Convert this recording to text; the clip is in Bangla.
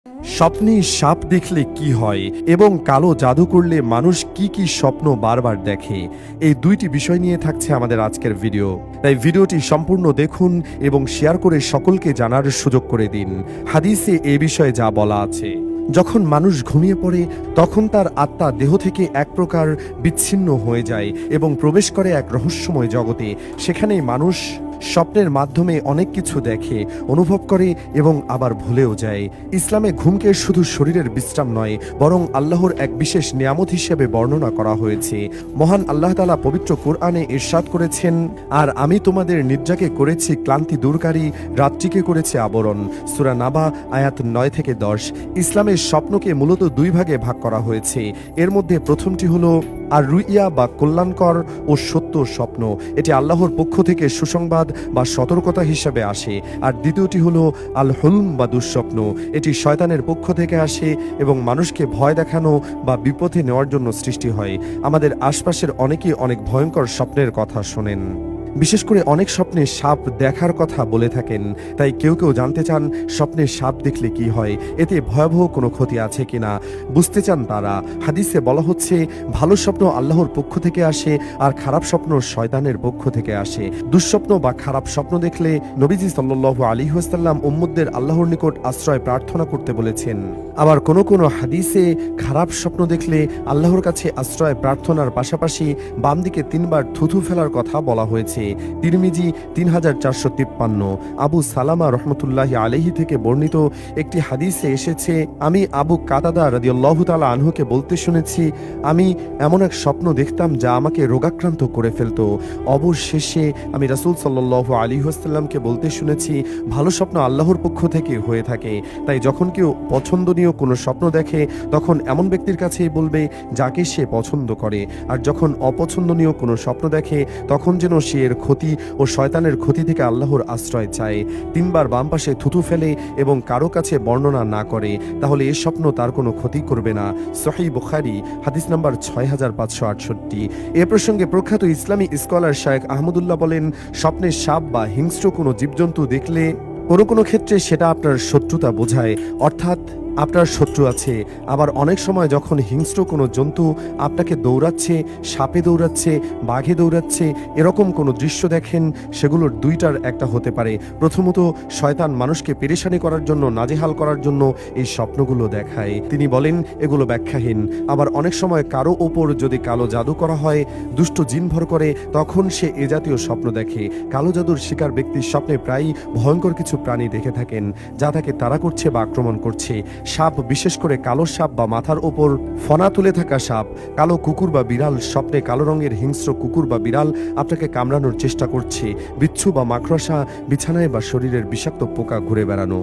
স্বপ্নে সাপ দেখলে কি হয় এবং কালো জাদু করলে মানুষ কি কি স্বপ্ন বারবার দেখে, এই দুইটি বিষয় নিয়ে থাকছে আমাদের আজকের ভিডিও। তাই ভিডিওটি সম্পূর্ণ দেখুন এবং শেয়ার করে সকলকে জানার সুযোগ করে দিন। হাদিসে এ বিষয়ে যা বলা আছে, যখন মানুষ ঘুমিয়ে পড়ে তখন তার আত্মা দেহ থেকে এক প্রকার বিচ্ছিন্ন হয়ে যায় এবং প্রবেশ করে এক রহস্যময় জগতে। সেখানেই মানুষ স্বপ্নের মাধ্যমে অনেক কিছু দেখে, অনুভব করে এবং আবার ভুলেও যায়। ইসলামে ঘুমকে শুধু শরীরের বিশ্রাম নয়, বরং আল্লাহর এক বিশেষ নিয়ামত হিসেবে বর্ণনা করা হয়েছে। মহান আল্লাহ তাআলা পবিত্র কোরআনে ইরশাদ করেছেন, আর আমি তোমাদের নিদ্রাকে করেছি ক্লান্তি দূরকারী, রাত্রিকে করেছে আবরণ। সূরা নাবা আয়াত 9 থেকে 10। ইসলামের স্বপ্নকে মূলত দুই ভাগে ভাগ করা হয়েছে। এর মধ্যে প্রথমটি হলো আর রুইয়া বা কল্যাণকর ও সত্য স্বপ্ন। এটি আল্লাহর পক্ষ থেকে সুসংবাদ বা সতর্কতা হিসাবে আসে। আর দ্বিতীয়টি হলো আল হুলম বা দুঃস্বপ্ন। এটি শয়তানের পক্ষ থেকে আসে এবং মানুষকে ভয় দেখানো বা বিপথে নেওয়ার জন্য সৃষ্টি হয়। আমাদের আশপাশের অনেকেই অনেক ভয়ঙ্কর স্বপ্নের কথা শোনেন, বিশেষ করে অনেক স্বপ্নে সাপ দেখার কথা বলে থাকেন। তাই কেউ কেউ জানতে চান স্বপ্নে সাপ দেখলে কি হয়, এতে ভয়াবহ কোনো ক্ষতি আছে কিনা বুঝতে চান তারা। হাদিসে বলা হচ্ছে, ভালো স্বপ্ন আল্লাহর পক্ষ থেকে আসে আর খারাপ স্বপ্ন শয়তানের পক্ষ থেকে আসে। দুঃস্বপ্ন বা খারাপ স্বপ্ন দেখলে নবীজি সাল্লাল্লাহু আলাইহি ওয়াসাল্লাম উম্মতদের আল্লাহর নিকট আশ্রয় প্রার্থনা করতে বলেছেন। আবার কোনো কোনো হাদিসে খারাপ স্বপ্ন দেখলে আল্লাহর কাছে আশ্রয় প্রার্থনার পাশাপাশি বাম দিকে 3 বার থুথু ফেলার কথা বলা হয়েছে। তিরমিজি 3453। আবু সালামা রহমতুল্লাহি আলাইহি থেকে বর্ণিত একটি হাদিসে এসেছে, আমি আবু কাতাদা রাদিয়াল্লাহু তাআলা আনহুকে বলতে শুনেছি, আমি এমন এক স্বপ্ন দেখতাম যা আমাকে রোগাক্রান্ত করে ফেলত। অবশেষে আমি রাসূল সাল্লাল্লাহু আলাইহি ওয়াসাল্লামকে বলতে শুনেছি, ভালো স্বপ্ন আল্লাহর পক্ষ থেকে হয়ে থাকে। তাই যখন কেউ পছন্দনীয় কোনো স্বপ্ন দেখে তখন এমন ব্যক্তির কাছেই বলবে যাকে সে পছন্দ করে, আর যখন অপছন্দনীয় কোনো স্বপ্ন দেখে তখন যেন সে এর ক্ষতি ও শয়তানের ক্ষতি থেকে আল্লাহর আশ্রয় চায়। 3 বার বাম পাশে থুথু ফেলে এবং কারো কাছে বর্ণনা না করে, তাহলে এ স্বপ্ন তার কোনো ক্ষতি করবে না। সহিহ বুখারী হাদিস নাম্বার 6568। এ প্রসঙ্গে প্রখ্যাত ইসলামী স্কলার শায়েখ আহমদুল্লাহ বলেন, স্বপ্নে সাপ বা হিংস্র কোনো জীবজন্তু দেখলে কোনো কোনো ক্ষেত্রে সেটা আপনার শত্রুতা বোঝায়, অর্থাৎ আপনার শত্রু আছে। আবার অনেক সময় যখন হিংস্র কোনো জন্তু আপনাকে দৌড়াচ্ছে, সাপে দৌড়াচ্ছে, বাঘে দৌড়াচ্ছে, এরকম কোনো দৃশ্য দেখেন, সেগুলোর দুইটার একটা হতে পারে। প্রথমত, শয়তান মানুষকে পেরেশানি করার জন্য, নাজেহাল করার জন্য এই স্বপ্নগুলো দেখায়। তিনি বলেন এগুলো ব্যাখ্যাহীন। আবার অনেক সময় কারো ওপর যদি কালো জাদু করা হয়, দুষ্ট জিন ভর করে, তখন সে এ জাতীয় স্বপ্ন দেখে। কালো জাদুর শিকার ব্যক্তির স্বপ্নে প্রায়ই ভয়ঙ্কর কিছু প্রাণী দেখে থাকেন, যা তাকে তাড়া করছে বা আক্রমণ করছে। সাপ, বিশেষ করে কালো সাপ বা মাথার ওপর ফনা তুলে থাকা সাপ, কালো কুকুর বা বিড়াল, স্বপ্নে কালো রঙের হিংস্র কুকুর বা বিড়াল আপনাকে কামড়ানোর চেষ্টা করছে, বিচ্ছু বা মাকড়সা, বিছানায় বা শরীরের বিষাক্ত পোকা ঘুরে বেড়ানো।